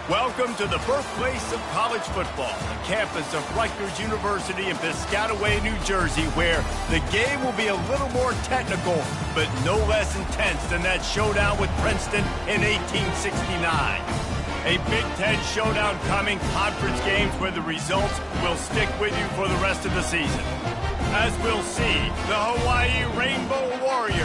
Welcome to the birthplace of college football, the campus of Rutgers University in Piscataway, New Jersey, where the game will be a little more technical, but no less intense than that showdown with Princeton in 1869. A Big Ten showdown coming, conference games where the results will stick with you for the rest of the season. As we'll see, the Hawaii Rainbow Warriors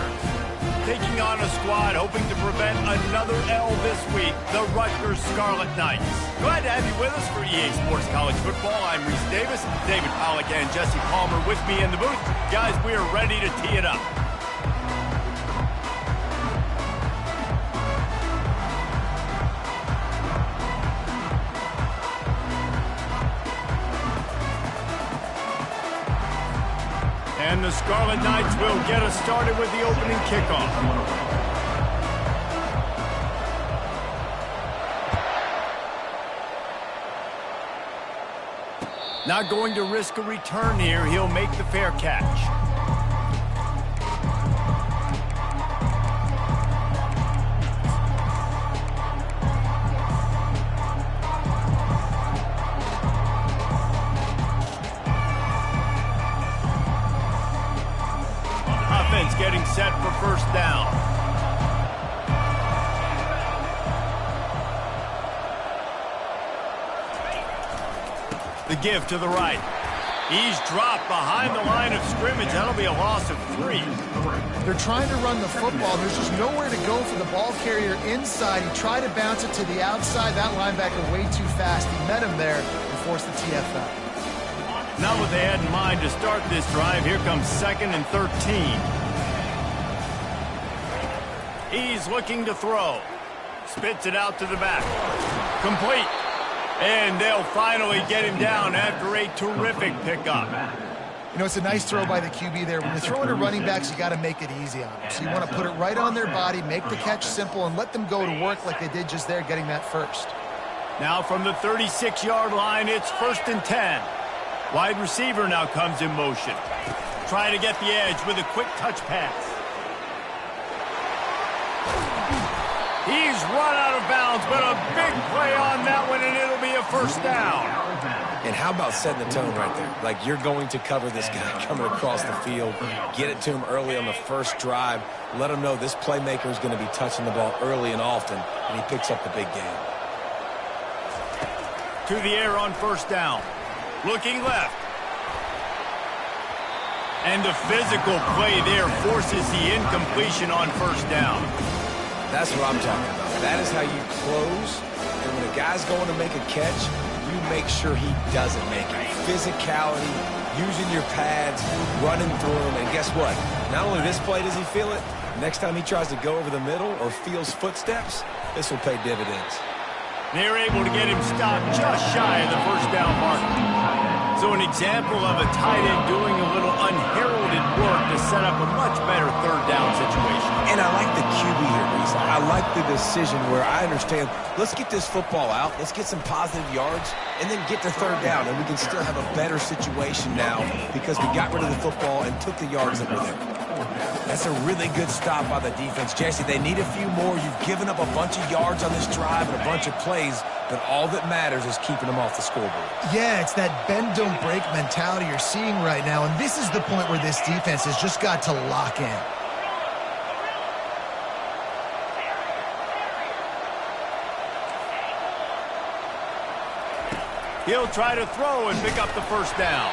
taking on a squad hoping to prevent another L this week, the Rutgers Scarlet Knights. Glad to have you with us for EA Sports College Football. I'm Reese Davis, David Pollack and Jesse Palmer with me in the booth. Guys, we are ready to tee it up. And the Scarlet Knights will get us started with the opening kickoff. Not going to risk a return here. He'll make the fair catch. Getting set for first down. The give to the right. He's dropped behind the line of scrimmage. That'll be a loss of 3. They're trying to run the football. There's just nowhere to go for the ball carrier inside. He tried to bounce it to the outside. That linebacker way too fast. He met him there and forced the TFL. Not what they had in mind to start this drive. Here comes 2nd and 13. He's looking to throw. Spits it out to the back. Complete. And they'll finally get him down after a terrific pickup. You know, it's a nice throw by the QB there. When you're throwing to running backs, you got to make it easy on them. So you want to put it right on their body, make the catch simple, and let them go to work like they did just there, getting that first. Now from the 36-yard line, it's 1st and 10. Wide receiver now comes in motion. Trying to get the edge with a quick touch pass. He's run out of bounds, but a big play on that one, and it'll be a first down. And how about setting the tone right there? Like, you're going to cover this guy coming across the field, get it to him early on the first drive, let him know this playmaker is going to be touching the ball early and often, and he picks up the big game. To the air on first down. Looking left. And the physical play there forces the incompletion on first down. That's what I'm talking about. That is how you close. And when a guy's going to make a catch, you make sure he doesn't make it. Physicality, using your pads, running through him. And guess what? Not only this play does he feel it, next time he tries to go over the middle or feels footsteps, this will pay dividends. They're able to get him stopped just shy of the first down mark. So an example of a tight end doing a little unheralded work to set up a much better third down situation. And I like the QB here, Reese. I like the decision where I understand, let's get this football out, let's get some positive yards, and then get to third down, and we can still have a better situation now because we got rid of the football and took the yards that were there. That's a really good stop by the defense. Jesse, they need a few more. You've given up a bunch of yards on this drive and a bunch of plays, but all that matters is keeping them off the scoreboard. Yeah, it's that bend, don't break mentality you're seeing right now, and this is the point where this defense has just got to lock in. He'll try to throw and pick up the first down.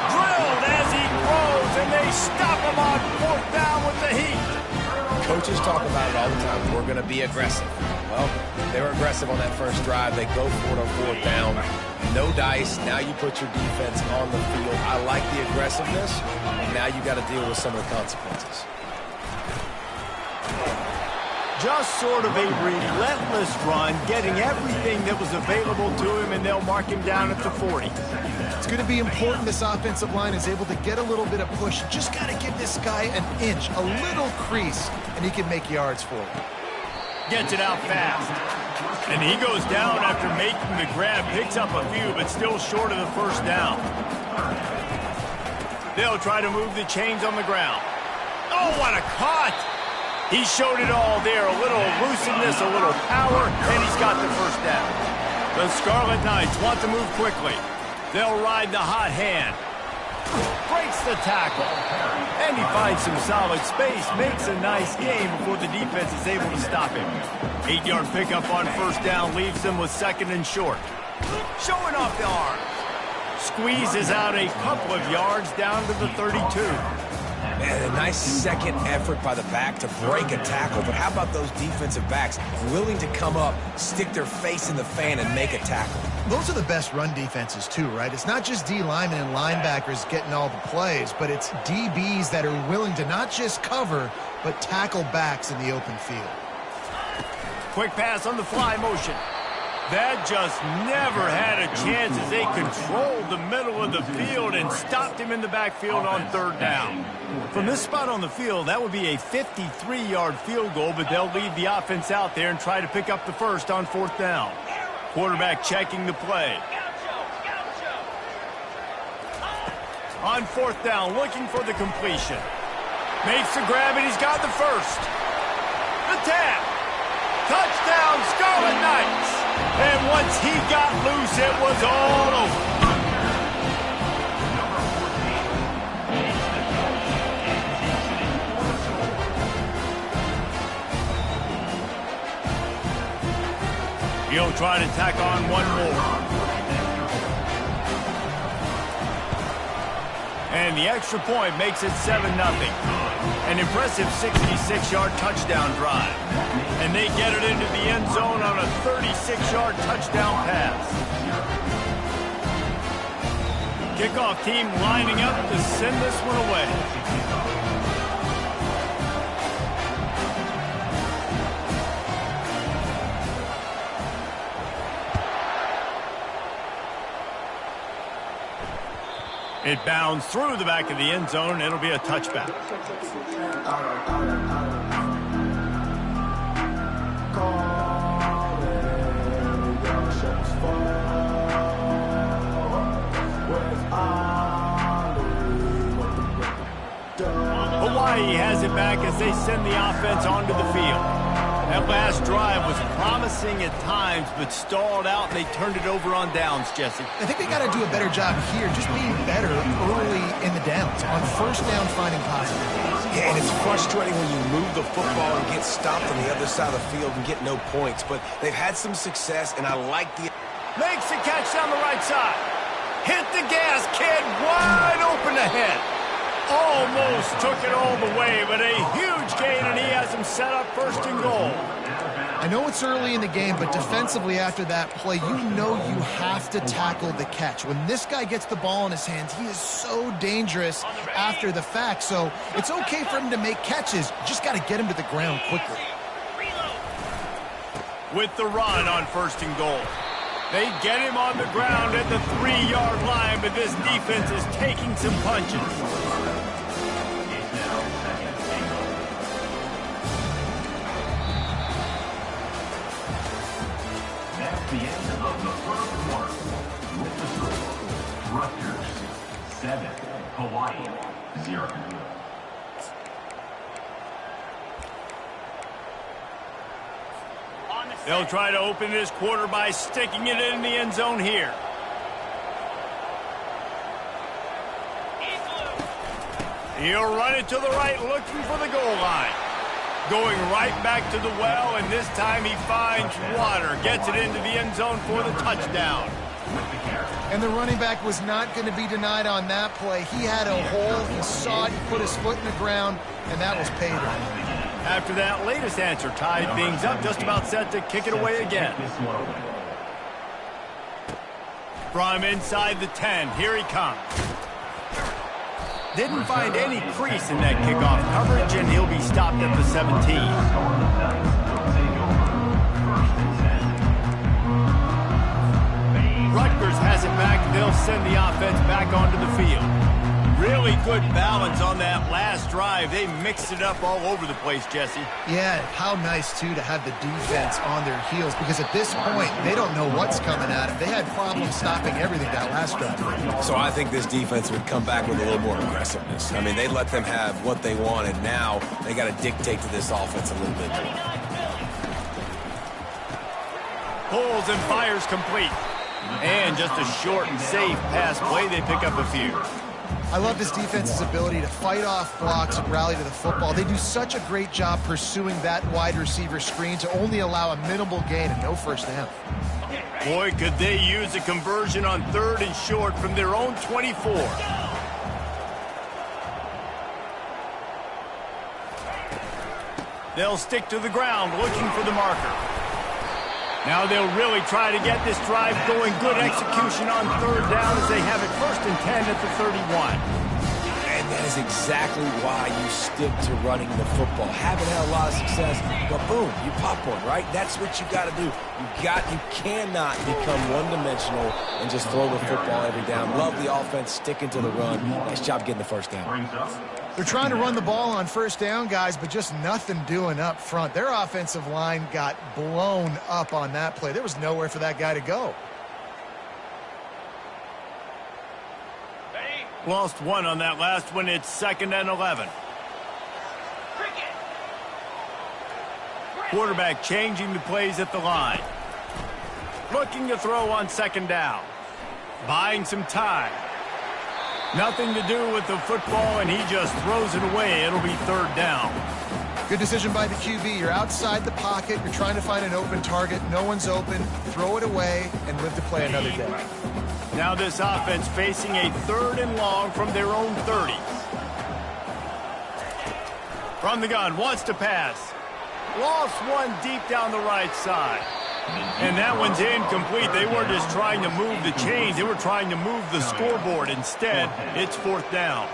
Drilled as he throws, and they stop him on 4th down with the heat. Coaches talk about it all the time. We're going to be aggressive. Well, they were aggressive on that first drive. They go for it on 4th down. No dice. Now you put your defense on the field. I like the aggressiveness. And now you got to deal with some of the consequences. Just sort of a relentless run, getting everything that was available to him, and they'll mark him down at the 40. It's going to be important this offensive line is able to get a little bit of push. Just got to give this guy an inch, a little crease, and he can make yards for it. Gets it out fast. And he goes down after making the grab, picks up a few, but still short of the first down. They'll try to move the chains on the ground. Oh, what a cut! He showed it all there, a little elusiveness, a little power, and he's got the first down. The Scarlet Knights want to move quickly. They'll ride the hot hand. Breaks the tackle. And he finds some solid space, makes a nice game before the defense is able to stop him. 8-yard pickup on first down leaves them with 2nd and short. Showing off the arm. Squeezes out a couple of yards down to the 32. Man, a nice second effort by the back to break a tackle. But how about those defensive backs willing to come up, stick their face in the fan, and make a tackle? Those are the best run defenses too, right? It's not just D linemen and linebackers getting all the plays, but it's DBs that are willing to not just cover, but tackle backs in the open field. Quick pass on the fly motion. That just never had a chance as they controlled the middle of the field and stopped him in the backfield on 3rd down. From this spot on the field, that would be a 53-yard field goal, but they'll leave the offense out there and try to pick up the first on 4th down. Quarterback checking the play. On 4th down, looking for the completion. Makes the grab, and he's got the first. The tap. Touchdown, Scarlet Knights. And once he got loose, it was all over. He'll try to tack on one more. And the extra point makes it 7-0. An impressive 66-yard touchdown drive. And they get it into the end zone on a 36-yard touchdown pass. Kickoff team lining up to send this one away. It bounds through the back of the end zone. It'll be a touchback. Hawaii has it back as they send the offense onto the field. That last drive was promising at times, but stalled out, and they turned it over on downs, Jesse. I think they got to do a better job here, just being better early in the downs. On first down, finding positives. Yeah, and it's frustrating when you move the football and get stopped on the other side of the field and get no points. But they've had some success, and I like the... Makes the catch down the right side. Hit the gas, kid. Wide open ahead. Almost took it all the way, but a huge gain, and he has him set up 1st and goal. I know it's early in the game, but defensively after that play, you know you have to tackle the catch. When this guy gets the ball in his hands, he is so dangerous after the fact. So it's okay for him to make catches. Just got to get him to the ground quickly. With the run on 1st and goal. They get him on the ground at the 3-yard line, but this defense is taking some punches. The end of the first quarter. With the score, Rutgers 7, Hawaii 0. They'll try to open this quarter by sticking it in the end zone here. He'll run it to the right, looking for the goal line. Going right back to the well, and this time he finds water. Gets it into the end zone for the touchdown. And the running back was not going to be denied on that play. He had a hole, he saw it, he put his foot in the ground, and that was pay dirt. After that latest answer tied things up, just about set to kick it away again. From inside the 10, here he comes. Didn't find any crease in that kickoff coverage, and he'll be stopped at the 17. Rutgers has it back. They'll send the offense back onto the field. Really Really good balance on that last drive. They mixed it up all over the place, Jesse. Yeah, how nice, too, to have the defense on their heels, because at this point, they don't know what's coming at them. They had problems stopping everything that last drive. So I think this defense would come back with a little more aggressiveness. I mean, they let them have what they wanted. Now they got to dictate to this offense a little bit more. Pulls and fires complete. And just a short and safe pass play. They pick up a few. I love this defense's ability to fight off blocks and rally to the football. They do such a great job pursuing that wide receiver screen to only allow a minimal gain and no first down. Boy, could they use a conversion on 3rd and short from their own 24. They'll stick to the ground looking for the marker. Now they'll really try to get this drive going. Good execution on 3rd down as they have it 1st and 10 at the 31. And that is exactly why you stick to running the football. Haven't had a lot of success, but boom, you pop one, right? That's what you got to do. You cannot become one-dimensional and just throw the football every down. Love the offense, sticking to the run. Nice job getting the first down. They're trying to run the ball on 1st down, guys, but just nothing doing up front. Their offensive line got blown up on that play. There was nowhere for that guy to go. Lost one on that last one. It's 2nd and 11. Quarterback changing the plays at the line. Looking to throw on 2nd down. Buying some time. Nothing to do with the football, and he just throws it away. It'll be 3rd down. Good decision by the QB. You're outside the pocket. You're trying to find an open target. No one's open. Throw it away and live to play another day. Now this offense facing a 3rd and long from their own 30. From the gun, wants to pass. Lost one deep down the right side. And that one's incomplete. They weren't just trying to move the chains. They were trying to move the scoreboard. Instead, it's 4th down.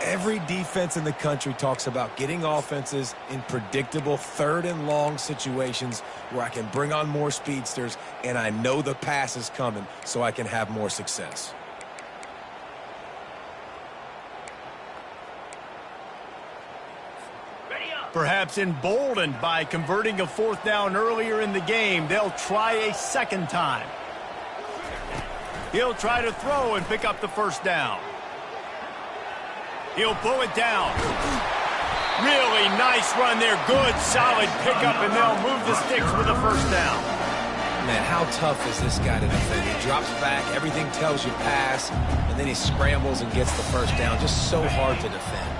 Every defense in the country talks about getting offenses in predictable 3rd and long situations where I can bring on more speedsters and I know the pass is coming so I can have more success. Perhaps emboldened by converting a 4th down earlier in the game, they'll try a 2nd time. He'll try to throw and pick up the 1st down. He'll pull it down. Really nice run there. Good, solid pickup, and they'll move the sticks with a 1st down. Man, how tough is this guy to defend? He drops back, everything tells you pass, and then he scrambles and gets the 1st down. Just so hard to defend.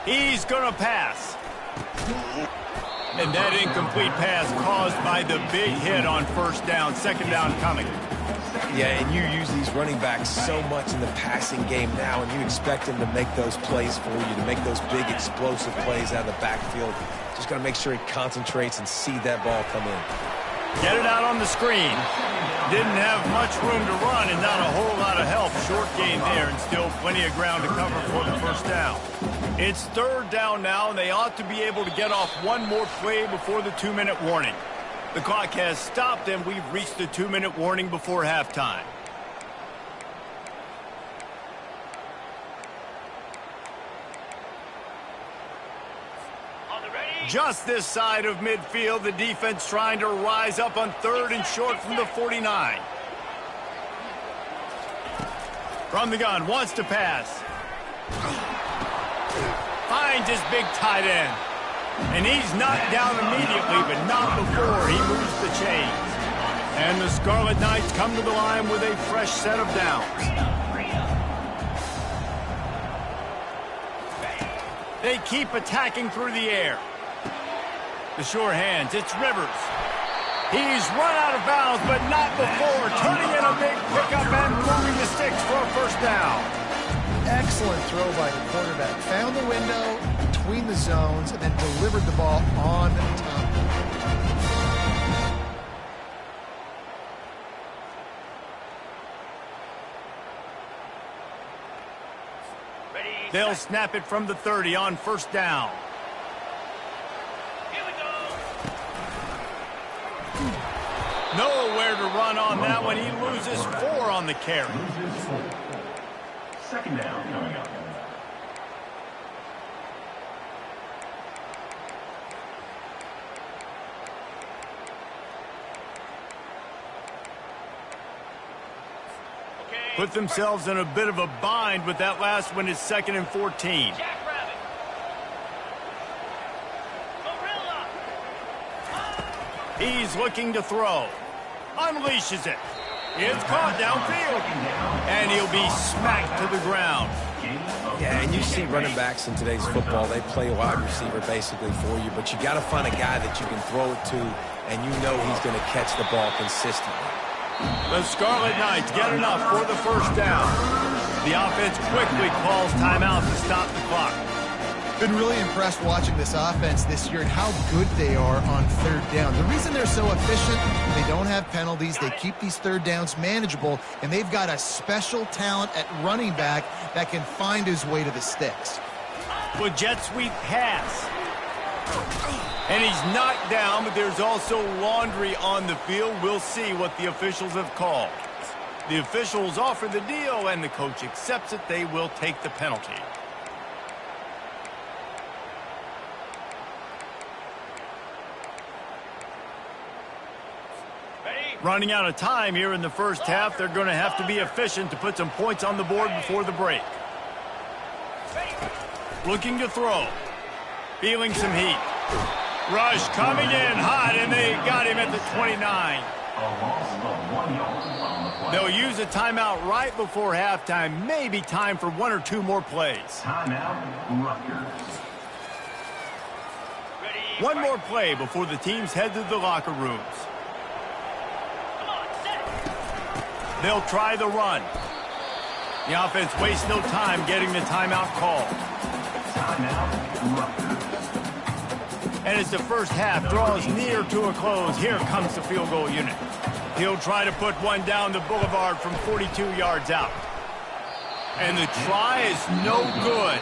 He's going to pass. And that incomplete pass caused by the big hit on 1st down. 2nd down coming. Yeah, and you use these running backs so much in the passing game now, and you expect them to make those plays for you, to make those big explosive plays out of the backfield. Just got to make sure he concentrates and see that ball come in. Get it out on the screen. Didn't have much room to run and not a whole lot of help. Short gain there and still plenty of ground to cover for the 1st down. It's 3rd down now, and they ought to be able to get off one more play before the 2-minute warning. The clock has stopped, and we've reached the 2-minute warning before halftime. Just this side of midfield, the defense trying to rise up on 3rd and short from the 49. From the gun, wants to pass. Finds his big tight end. And he's knocked down immediately, but not before he moves the chains. And the Scarlet Knights come to the line with a fresh set of downs. They keep attacking through the air. The sure hands, it's Rivers. He's run out of bounds, but not before. Turning in a big pickup and moving the sticks for a 1st down. Excellent throw by the quarterback. Found the window between the zones and then delivered the ball on top. They'll snap it from the 30 on 1st down. Nowhere nowhere to run on that one. He loses 4 on the carry. Second down coming up. Put themselves in a bit of a bind with that last one. Is 2nd and 14. He's looking to throw. Unleashes it. It's caught downfield. And he'll be smacked to the ground. Yeah, and you see running backs in today's football, they play wide receiver basically for you, but you got to find a guy that you can throw it to, and you know he's going to catch the ball consistently. The Scarlet Knights get enough for the first down. The offense quickly calls timeout to stop the clock. Been really impressed watching this offense this year and how good they are on 3rd down. The reason they're so efficient, they don't have penalties, they keep these 3rd downs manageable, and they've got a special talent at running back that can find his way to the sticks. With jet sweep pass. And he's knocked down, but there's also laundry on the field. We'll see what the officials have called. The officials offer the deal, and the coach accepts it. They will take the penalty. Running out of time here in the first half. They're going to have to be efficient to put some points on the board before the break. Looking to throw. Feeling some heat. Rush coming in hot, and they got him at the 29. They'll use a timeout right before halftime. Maybe time for 1 or 2 more plays. Timeout, Rutgers. One more play before the teams head to the locker rooms. They'll try the run. The offense wastes no time getting the timeout call. Timeout, Rutgers. And as the first half draws near to a close, here comes the field goal unit. He'll try to put one down the boulevard from 42 yards out. And the try is no good.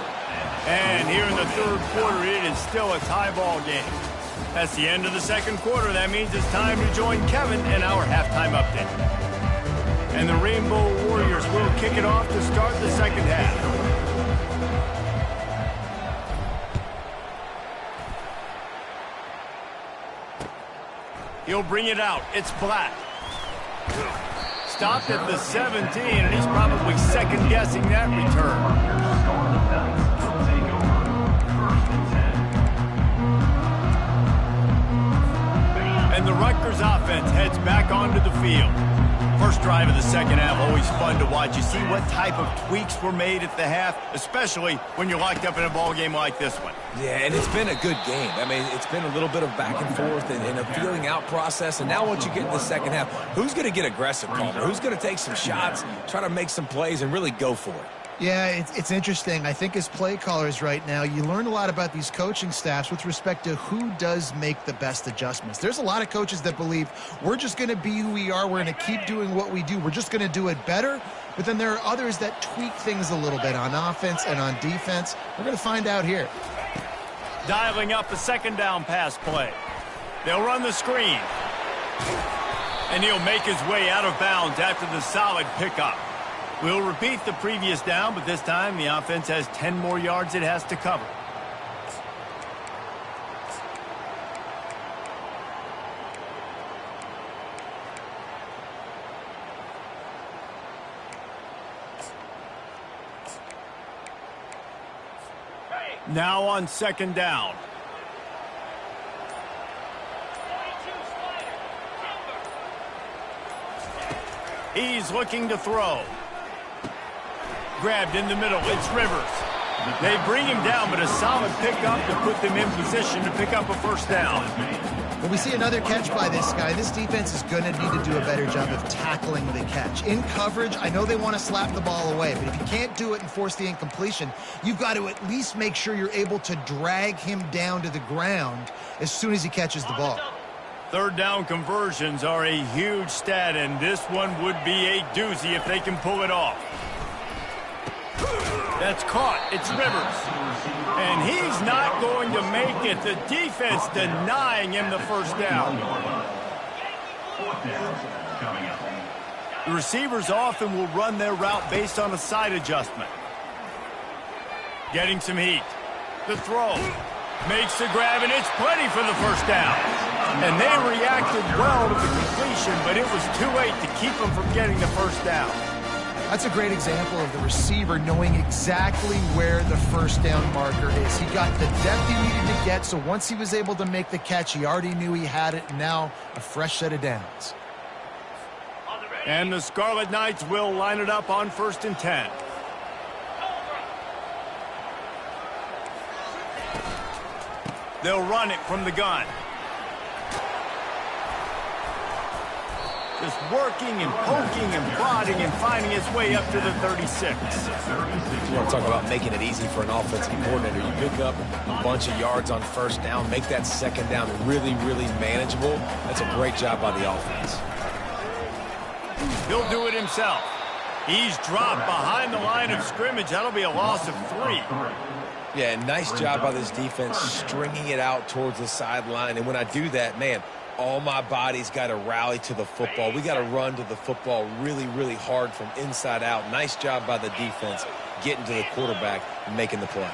And here in the 3rd quarter, it is still a tie ball game. That's the end of the 2nd quarter. That means it's time to join Kevin in our halftime update. And the Rainbow Warriors will kick it off to start the 2nd half. He'll bring it out. It's Black. Stopped at the 17, and he's probably second-guessing that return. And the Rutgers offense heads back onto the field. First drive of the 2nd half, always fun to watch. You see what type of tweaks were made at the half, especially when you're locked up in a ball game like this one. Yeah, and it's been a good game. I mean, it's been a little bit of back and forth and a feeling out process. And now once you get in the 2nd half, who's going to get aggressive, Palmer? Who's going to take some shots, try to make some plays, and really go for it? Yeah, it's interesting. I think as play callers right now, you learn a lot about these coaching staffs with respect to who does make the best adjustments. There's a lot of coaches that believe we're just going to be who we are. We're going to keep doing what we do. We're just going to do it better. But then there are others that tweak things a little bit on offense and on defense. We're going to find out here. Dialing up a 2nd down pass play. They'll run the screen. And he'll make his way out of bounds after the solid pickup. We'll repeat the previous down, but this time the offense has 10 more yards it has to cover. Now on 2nd down. He's looking to throw. Grabbed in the middle. It's Rivers. They bring him down, but a solid pickup to put them in position to pick up a first down. When we see another catch by this guy, this defense is going to need to do a better job of tackling the catch. In coverage, I know they want to slap the ball away, but if you can't do it and force the incompletion, you've got to at least make sure you're able to drag him down to the ground as soon as he catches the ball. 3rd down conversions are a huge stat, and this one would be a doozy if they can pull it off. That's caught. It's Rivers. And he's not going to make it. The defense denying him the first down. Fourth down coming up. The receivers often will run their route based on a side adjustment. Getting some heat. The throw. Makes the grab, and it's plenty for the first down. And they reacted well to the completion, but it was too late to keep them from getting the first down. That's a great example of the receiver knowing exactly where the first down marker is. He got the depth he needed to get, so once he was able to make the catch, he already knew he had it, and now a fresh set of downs. And the Scarlet Knights will line it up on 1st and 10. They'll run it from the gun. Just working and poking and prodding and finding his way up to the 36. You want to talk about making it easy for an offensive coordinator. You pick up a bunch of yards on first down, make that second down really, really manageable. That's a great job by the offense. He'll do it himself. He's dropped behind the line of scrimmage. That'll be a loss of 3. Yeah, nice job by this defense stringing it out towards the sideline. And when I do that, man, all my body's got to rally to the football. We got to run to the football really, really hard from inside out. Nice job by the defense getting to the quarterback and making the play.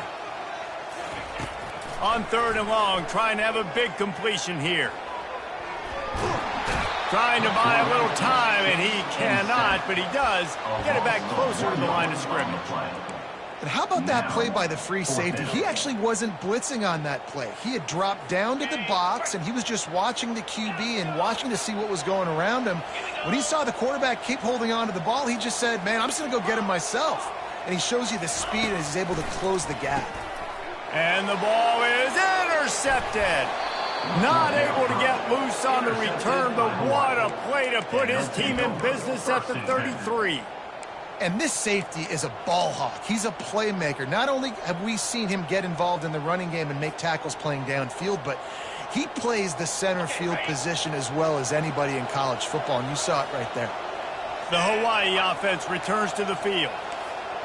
On 3rd and long, trying to have a big completion here. Trying to buy a little time, and he cannot, but he does get it back closer to the line of scrimmage. And how about that play by the free safety? He actually wasn't blitzing on that play. He had dropped down to the box, and he was just watching the QB and watching to see what was going around him. When he saw the quarterback keep holding on to the ball, he just said, man, I'm just going to go get him myself. And he shows you the speed, and he's able to close the gap. And the ball is intercepted. Not able to get loose on the return, but what a play to put his team in business at the 33. And this safety is a ball hawk. He's a playmaker. Not only have we seen him get involved in the running game and make tackles playing downfield, but he plays the center field position as well as anybody in college football, and you saw it right there. The Hawaii offense returns to the field.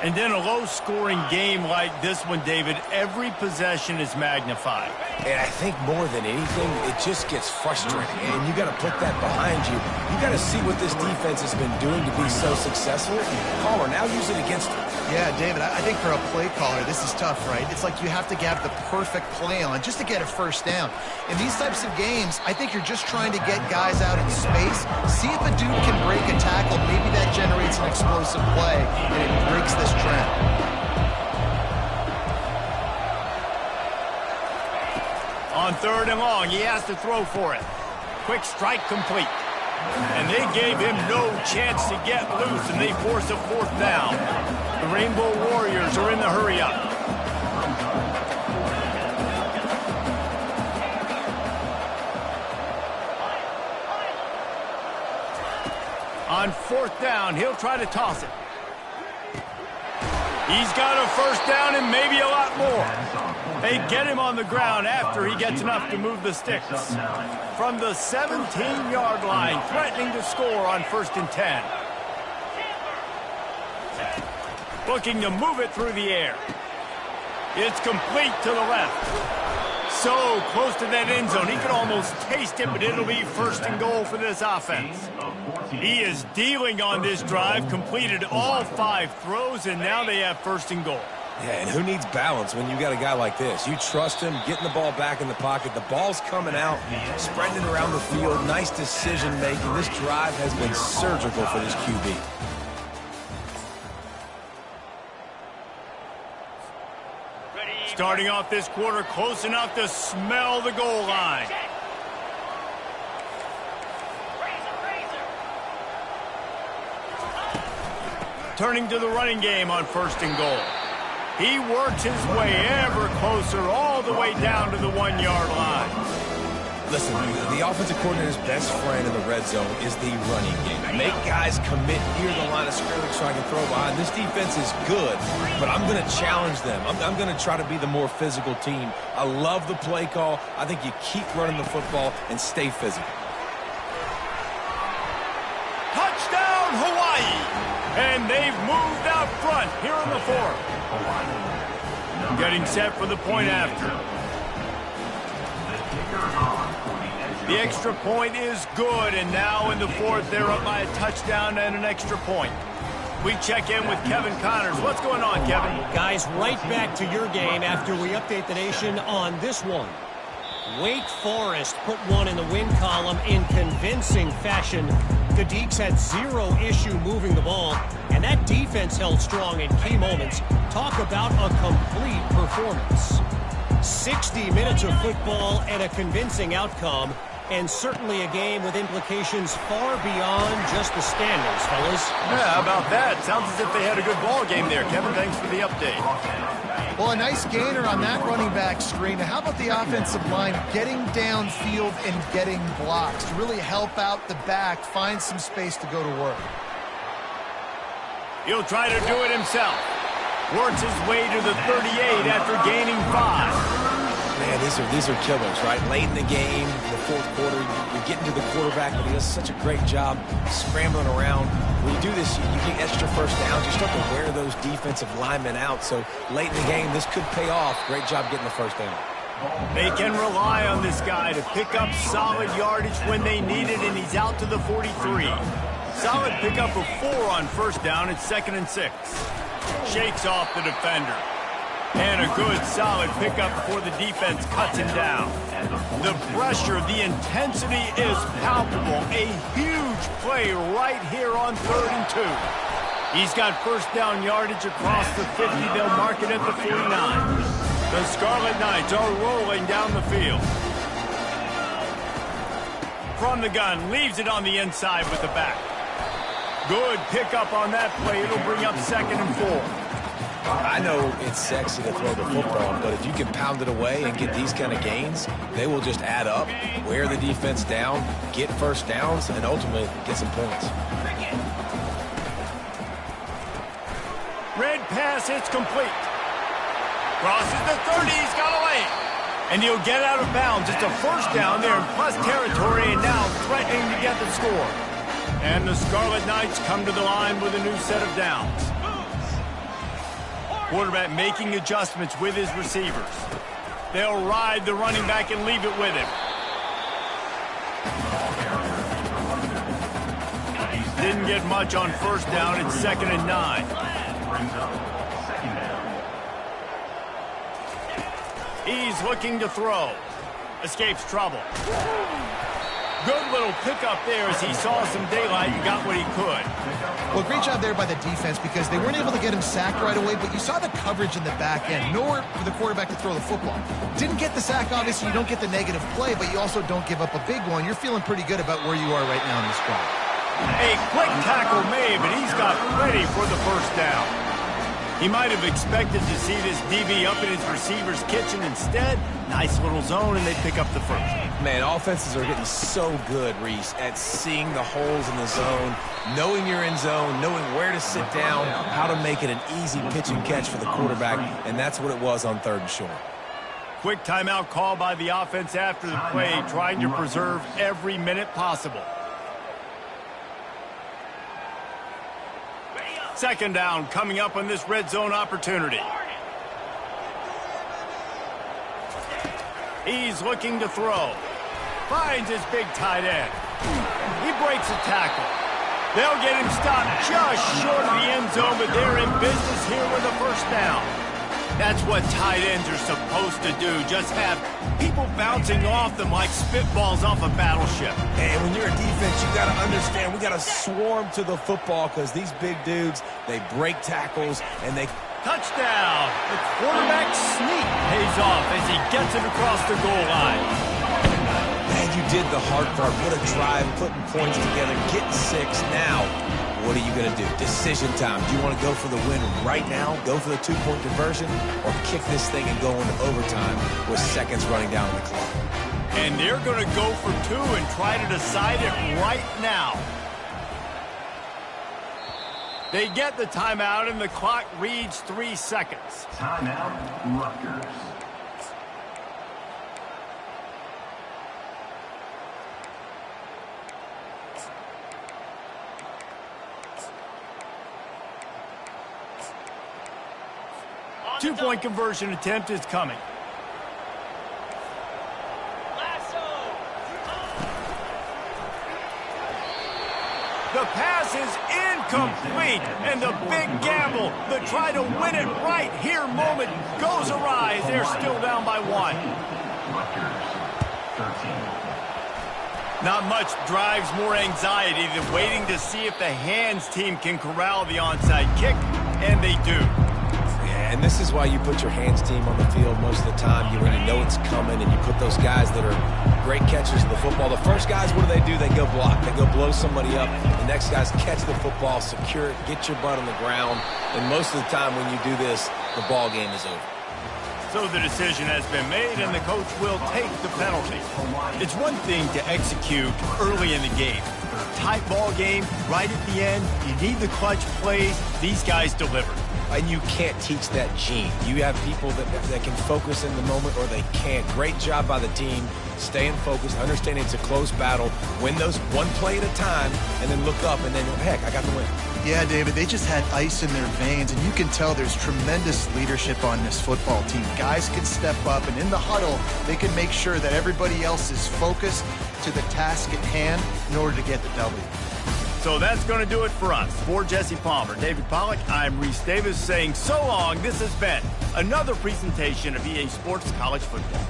And in a low-scoring game like this one, David, every possession is magnified. And I think more than anything, it just gets frustrating. And you got to put that behind you. You got to see what this defense has been doing to be so successful. Caller, now use it against them. Yeah, David, I think for a play caller, this is tough, right? It's like you have to have the perfect play on just to get a first down. In these types of games, I think you're just trying to get guys out in space, see if a dude can break a tackle. Maybe that generates an explosive play, and it breaks this trend. On 3rd and long, he has to throw for it. Quick strike complete. And they gave him no chance to get loose, and they force a 4th down. The Rainbow Warriors are in the hurry-up. On 4th down, he'll try to toss it. He's got a first down and maybe a lot more. They get him on the ground after he gets enough to move the sticks. From the 17-yard line, threatening to score on 1st and 10. Looking to move it through the air. It's complete to the left. So close to that end zone, he could almost taste it, but it'll be 1st and goal for this offense. He is dealing on this drive, completed all 5 throws, and now they have 1st and goal. Yeah, and who needs balance when you got a guy like this? You trust him, getting the ball back in the pocket. The ball's coming out, spreading it around the field. Nice decision-making. This drive has been surgical for this QB. Starting off this quarter close enough to smell the goal line. Turning to the running game on 1st and goal. He works his way ever closer all the way down to the 1-yard line. Listen, the offensive coordinator's best friend in the red zone is the running game. Make guys commit near the line of scrimmage so I can throw behind. This defense is good, but I'm going to challenge them. I'm going to try to be the more physical team. I love the play call. I think you keep running the football and stay physical. Touchdown, Hawaii! And they've moved out front here in the 4th. Getting set for the point after. The extra point is good, and now in the fourth, they're up by a touchdown and an extra point. We check in with Kevin Connors. What's going on, Kevin? Guys, right back to your game after we update the nation on this one. Wake Forest put one in the win column in convincing fashion. The Deeks had zero issue moving the ball, and that defense held strong in key moments. Talk about a complete performance. 60 minutes of football and a convincing outcome, and certainly a game with implications far beyond just the standings, fellas. Yeah, how about that? Sounds as if they had a good ball game there. Kevin, thanks for the update. Well, a nice gainer on that running back screen. Now, how about the offensive line getting downfield and getting blocks to really help out the back, find some space to go to work? He'll try to do it himself. Works his way to the 38 after gaining 5. Man, these are killers, right? Late in the game, in the fourth quarter, you're getting to the quarterback, but he does such a great job scrambling around. When you do this, you get extra first downs. You start to wear those defensive linemen out. So late in the game, this could pay off. Great job getting the first down. They can rely on this guy to pick up solid yardage when they need it, and he's out to the 43. Solid pickup of 4 on first down. It's 2nd and 6. Shakes off the defender. And a good, solid pickup before the defense cuts him down. The pressure, the intensity is palpable. A huge play right here on 3rd and 2. He's got first down yardage across the 50. They'll mark it at the 49. The Scarlet Knights are rolling down the field. From the gun, leaves it on the inside with the back. Good pickup on that play. It'll bring up 2nd and 4. I know it's sexy to throw the football, but if you can pound it away and get these kind of gains, they will just add up, wear the defense down, get first downs, and ultimately get some points. Red pass, it's complete. Crosses the 30, he's got a lane. And he'll get out of bounds. It's a first down there in plus territory, and now threatening to get the score. And the Scarlet Knights come to the line with a new set of downs. Quarterback making adjustments with his receivers. They'll ride the running back and leave it with him. Didn't get much on first down. It's 2nd and 9. He's looking to throw. Escapes trouble. Good little pickup there as he saw some daylight and got what he could. Well, great job there by the defense because they weren't able to get him sacked right away, but you saw the coverage in the back end. Nowhere for the quarterback to throw the football. Didn't get the sack, obviously. You don't get the negative play, but you also don't give up a big one. You're feeling pretty good about where you are right now in the squad. A quick tackle made, but he's got ready for the first down. He might have expected to see this DB up in his receiver's kitchen. Instead, nice little zone, and they pick up the first. Man, offenses are getting so good, Reese, at seeing the holes in the zone, knowing you're in zone, knowing where to sit down, how to make it an easy pitch and catch for the quarterback, and that's what it was on 3rd and short. Quick timeout call by the offense after the play, trying to preserve every minute possible. 2nd down coming up on this red zone opportunity. He's looking to throw. Finds his big tight end. He breaks a tackle. They'll get him stopped just short of the end zone, but they're in business here with a first down. That's what tight ends are supposed to do. Just have people bouncing off them like spitballs off a battleship. And when you're a defense, you got to understand, we got to swarm to the football because these big dudes, they break tackles and they... Touchdown! The quarterback sneak pays off as he gets it across the goal line. Man, you did the hard part. What a drive, putting points together, getting 6. Now, what are you going to do? Decision time. Do you want to go for the win right now, go for the 2-point conversion, or kick this thing and go into overtime with seconds running down the clock? And they're going to go for 2 and try to decide it right now. They get the timeout, and the clock reads 3 seconds. Timeout, Rutgers. Two-point conversion attempt is coming. The pass is incomplete, and the big gamble, the try to win it right here moment goes awry as they're still down by 1. Rutgers, 13. Not much drives more anxiety than waiting to see if the hands team can corral the onside kick, and they do. Yeah, and this is why you put your hands team on the field most of the time. When you know it's coming, and you put those guys that are great catchers of the football. The first guys, what do? They go block. They go blow somebody up. The next guys catch the football, secure it, get your butt on the ground. And most of the time when you do this, the ball game is over. So the decision has been made, and the coach will take the penalty. It's one thing to execute early in the game. Tight ball game, right at the end, you need the clutch plays. These guys deliver. And you can't teach that gene. You have people that can focus in the moment, or they can't. Great job by the team, staying focused, understanding it's a close battle, win those one play at a time, and then look up, and then, heck, I got the win. Yeah, David, they just had ice in their veins, and you can tell there's tremendous leadership on this football team. Guys can step up, and in the huddle, they can make sure that everybody else is focused to the task at hand in order to get the W. So that's going to do it for us. For Jesse Palmer, David Pollack, I'm Reese Davis saying so long. This has been another presentation of EA Sports College Football.